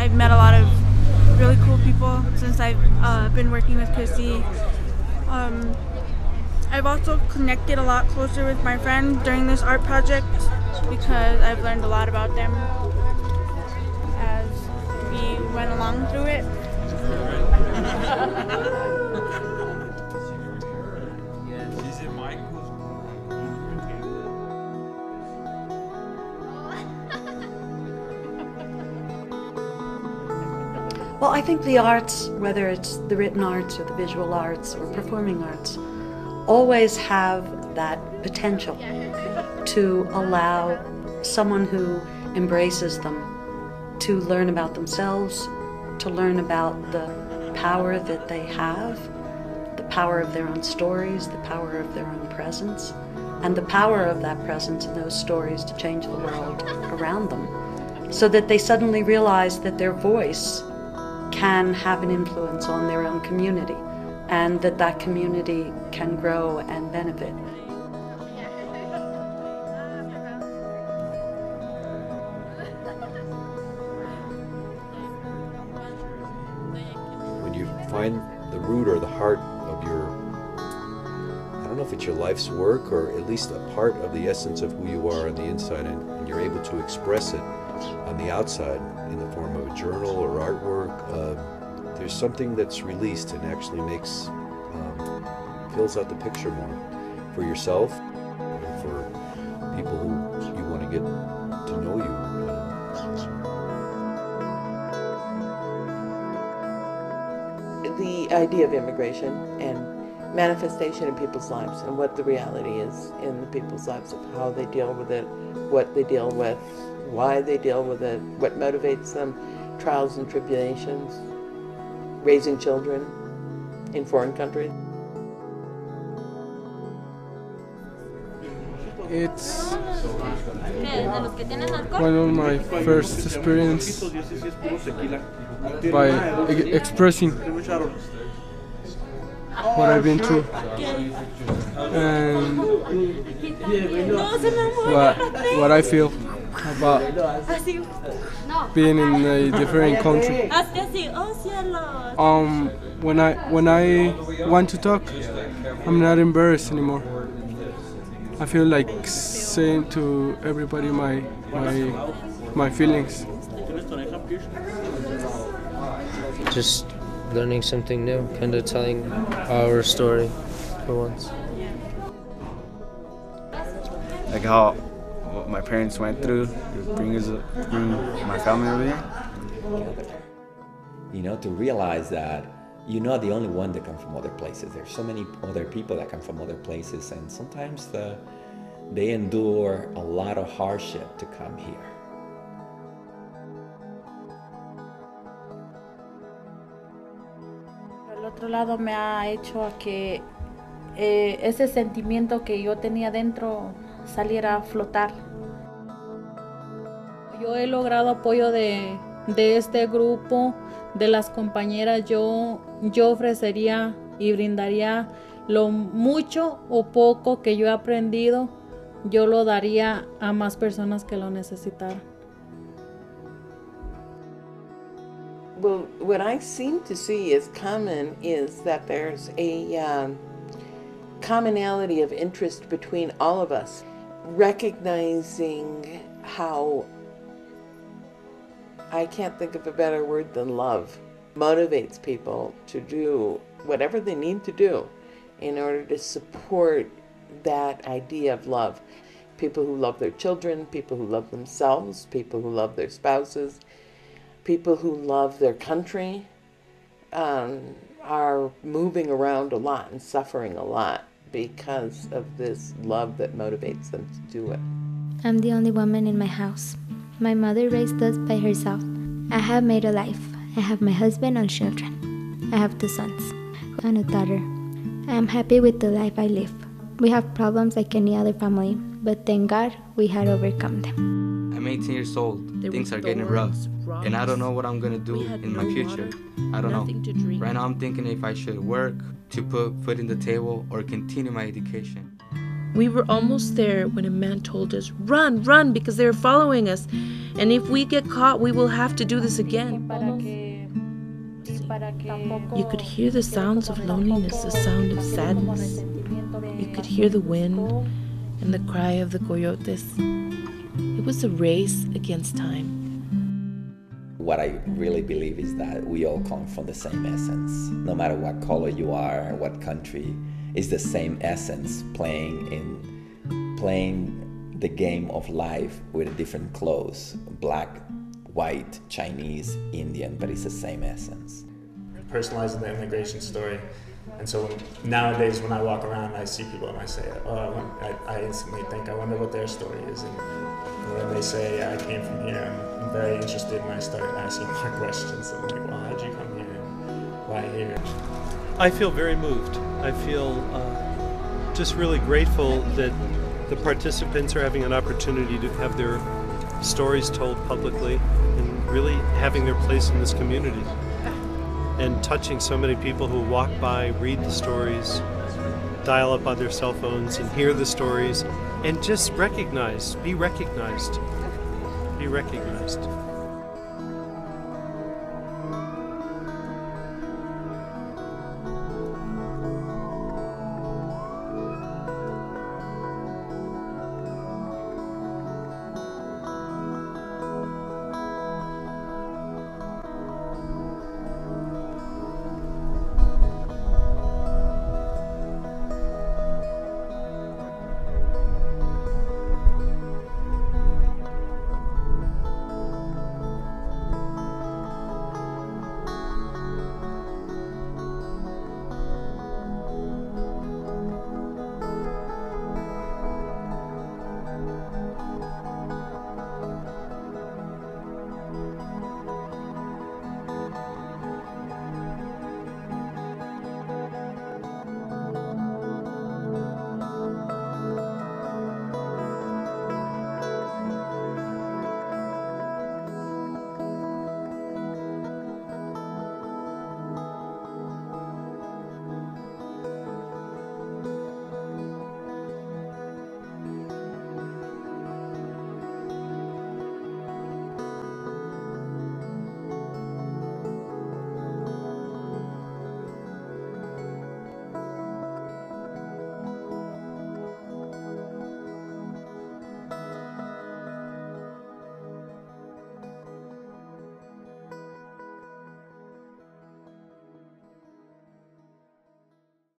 I've met a lot of really cool people since I've been working with Chrissy. I've also connected a lot closer with my friend during this art project because I've learned a lot about them as we went along through it. Well, I think the arts, whether it's the written arts or the visual arts or performing arts, always have that potential to allow someone who embraces them to learn about themselves, to learn about the power that they have, the power of their own stories, the power of their own presence, and the power of that presence and those stories to change the world around them, so that they suddenly realize that their voice can have an influence on their own community, and that that community can grow and benefit. When you find the root or the heart of your, I don't know if it's your life's work or at least a part of the essence of who you are on the inside, and you're able to express it on the outside in the form of a journal or artwork, there's something that's released and actually makes, fills out the picture more for yourself and for people who you want to get to know you. The idea of immigration and manifestation in people's lives and what the reality is in the people's lives of how they deal with it, what they deal with, why they deal with it, what motivates them, trials and tribulations, raising children in foreign countries. It's one of my first experience by expressing what I've been through and what I feel about being in a different country. When I want to talk, I'm not embarrassed anymore. I feel like saying to everybody my feelings. Just learning something new, kind of telling our story for once. Like how what my parents went through to bring my family over here. You know, to realize that you're not the only one that comes from other places. There's so many other people that come from other places, and sometimes they endure a lot of hardship to come here. El otro lado me ha hecho a que ese sentimiento que yo tenía dentro saliera a flotar. Yo he logrado apoyo de este grupo, de las compañeras. Yo ofrecería y brindaría lo mucho o poco que yo he aprendido, yo lo daría a más personas que lo necesitaran. Well, what I seem to see is common is that there's a commonality of interest between all of us, recognizing how, I can't think of a better word than love, motivates people to do whatever they need to do in order to support that idea of love. People who love their children, people who love themselves, people who love their spouses, people who love their country, are moving around a lot and suffering a lot because of this love that motivates them to do it. I'm the only woman in my house. My mother raised us by herself. I have made a life. I have my husband and children. I have 2 sons and a daughter. I am happy with the life I live. We have problems like any other family, but thank God we had overcome them. I'm 18 years old. Things are getting rough, and I don't know what I'm gonna do in my future. I don't know. Right now I'm thinking if I should work to put food in the table or continue my education. We were almost there when a man told us, "Run, run," because they were following us. And if we get caught, we will have to do this again. You could hear the sounds of loneliness, the sound of sadness. You could hear the wind and the cry of the coyotes. It was a race against time. What I really believe is that we all come from the same essence. No matter what color you are, what country, it's the same essence playing the game of life with different clothes, black, white, Chinese, Indian, but it's the same essence. Personalizing the immigration story. And so nowadays when I walk around, I see people and I say, I instantly think, I wonder what their story is. And when they say, I came from here, I'm very interested when I start asking more questions. I'm like, well, how'd you come here and why here? I feel very moved. I feel just really grateful that the participants are having an opportunity to have their stories told publicly and really having their place in this community. And touching so many people who walk by, read the stories, dial up on their cell phones and hear the stories, and just recognize, be recognized. Be recognized.